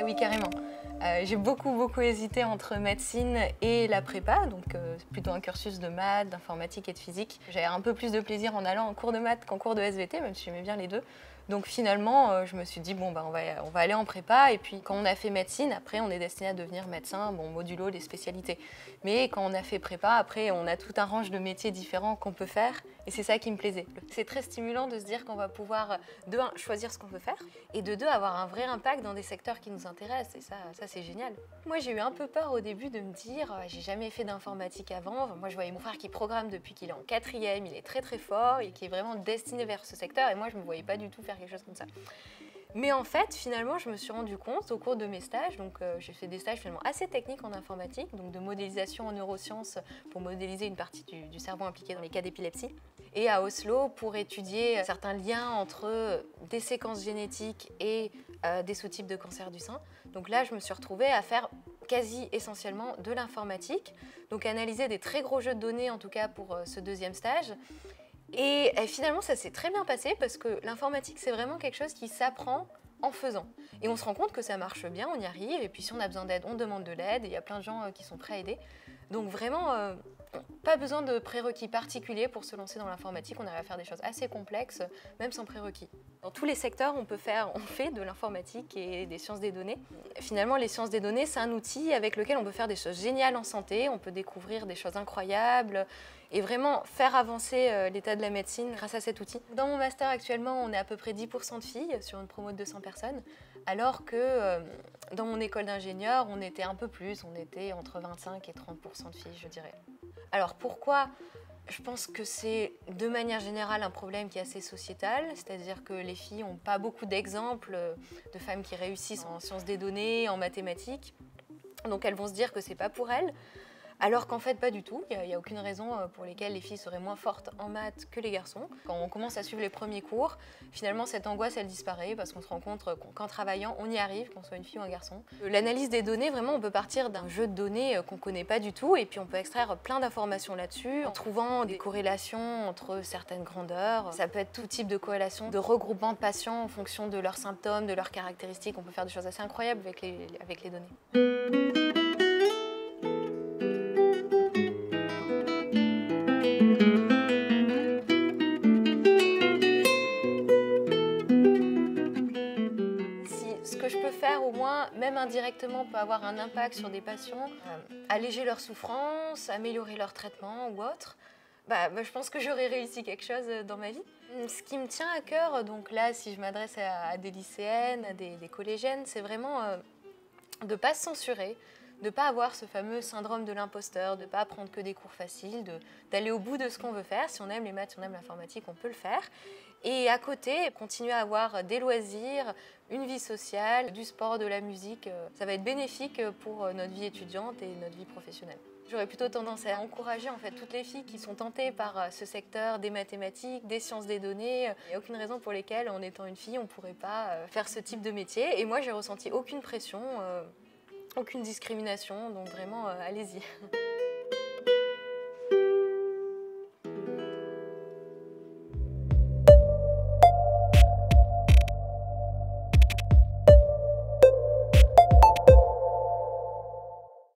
oui, carrément. J'ai beaucoup hésité entre médecine et la prépa, donc plutôt un cursus de maths, d'informatique et de physique. J'avais un peu plus de plaisir en allant en cours de maths qu'en cours de SVT, même si j'aimais bien les deux. Donc finalement, je me suis dit, bon, bah, on va aller en prépa. Et puis quand on a fait médecine, après, on est destiné à devenir médecin, bon, modulo les spécialités. Mais quand on a fait prépa, après, on a tout un range de métiers différents qu'on peut faire. Et c'est ça qui me plaisait. C'est très stimulant de se dire qu'on va pouvoir, de un, choisir ce qu'on veut faire, et de deux, avoir un vrai impact dans des secteurs qui nous intéressent. Et ça c'est génial. Moi, j'ai eu un peu peur au début de me dire, j'ai jamais fait d'informatique avant. Enfin, moi, je voyais mon frère qui programme depuis qu'il est en 4e, il est très fort et qui est vraiment destiné vers ce secteur. Et moi, je me voyais pas du tout faire quelque chose comme ça. Mais en fait, finalement, je me suis rendu compte au cours de mes stages, donc j'ai fait des stages finalement assez techniques en informatique, donc de modélisation en neurosciences pour modéliser une partie du cerveau impliqué dans les cas d'épilepsie, et à Oslo pour étudier certains liens entre des séquences génétiques et des sous-types de cancer du sein. Donc là, je me suis retrouvée à faire quasi essentiellement de l'informatique, donc analyser des très gros jeux de données, en tout cas pour ce deuxième stage. Et finalement, ça s'est très bien passé parce que l'informatique, c'est vraiment quelque chose qui s'apprend en faisant. Et on se rend compte que ça marche bien, on y arrive. Et puis si on a besoin d'aide, on demande de l'aide. Et il y a plein de gens qui sont prêts à aider. Donc vraiment, pas besoin de prérequis particuliers pour se lancer dans l'informatique. On arrive à faire des choses assez complexes, même sans prérequis. Dans tous les secteurs, on fait de l'informatique et des sciences des données. Finalement, les sciences des données, c'est un outil avec lequel on peut faire des choses géniales en santé. On peut découvrir des choses incroyables et vraiment faire avancer l'état de la médecine grâce à cet outil. Dans mon master actuellement, on est à peu près 10% de filles sur une promo de 200 personnes, alors que dans mon école d'ingénieur, on était un peu plus, on était entre 25 et 30% de filles, je dirais. Alors pourquoi ? Je pense que c'est de manière générale un problème qui est assez sociétal, c'est-à-dire que les filles n'ont pas beaucoup d'exemples de femmes qui réussissent en sciences des données, en mathématiques, donc elles vont se dire que c'est pas pour elles. Alors qu'en fait, pas du tout. Il n'y a aucune raison pour lesquelles les filles seraient moins fortes en maths que les garçons. Quand on commence à suivre les premiers cours, finalement, cette angoisse, elle disparaît parce qu'on se rend compte qu'en travaillant, on y arrive, qu'on soit une fille ou un garçon. L'analyse des données, vraiment, on peut partir d'un jeu de données qu'on ne connaît pas du tout et puis on peut extraire plein d'informations là-dessus en trouvant des corrélations entre certaines grandeurs. Ça peut être tout type de corrélation, de regroupement de patients en fonction de leurs symptômes, de leurs caractéristiques. On peut faire des choses assez incroyables avec les données. Ce que je peux faire, au moins, même indirectement, peut avoir un impact sur des patients, alléger leur souffrance, améliorer leur traitement ou autre, je pense que j'aurais réussi quelque chose dans ma vie. Ce qui me tient à cœur, donc là, si je m'adresse à des lycéennes, à des collégiennes, c'est vraiment de ne pas se censurer, de ne pas avoir ce fameux syndrome de l'imposteur, de ne pas prendre que des cours faciles, d'aller au bout de ce qu'on veut faire. Si on aime les maths, si on aime l'informatique, on peut le faire. Et à côté, continuer à avoir des loisirs, une vie sociale, du sport, de la musique. Ça va être bénéfique pour notre vie étudiante et notre vie professionnelle. J'aurais plutôt tendance à encourager en fait toutes les filles qui sont tentées par ce secteur des mathématiques, des sciences des données. Il n'y a aucune raison pour lesquelles, en étant une fille, on ne pourrait pas faire ce type de métier. Et moi, j'ai ressenti aucune pression, aucune discrimination, donc vraiment, allez-y.